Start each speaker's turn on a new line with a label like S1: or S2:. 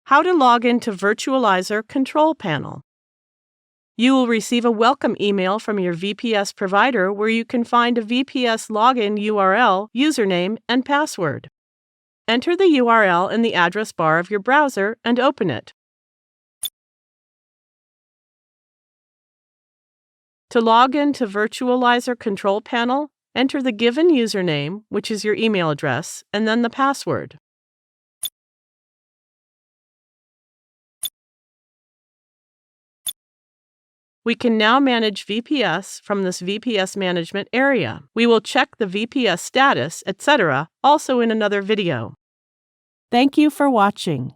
S1: How to log into Virtualizor control panel. You will receive a welcome email from your VPS provider where you can find a VPS login URL, username, and password. Enter the URL in the address bar of your browser and open it. To log into Virtualizor control panel, enter the given username, which is your email address, and then the password. We can now manage VPS from this VPS management area. We will check the VPS status, etc., also in another video. Thank you for watching.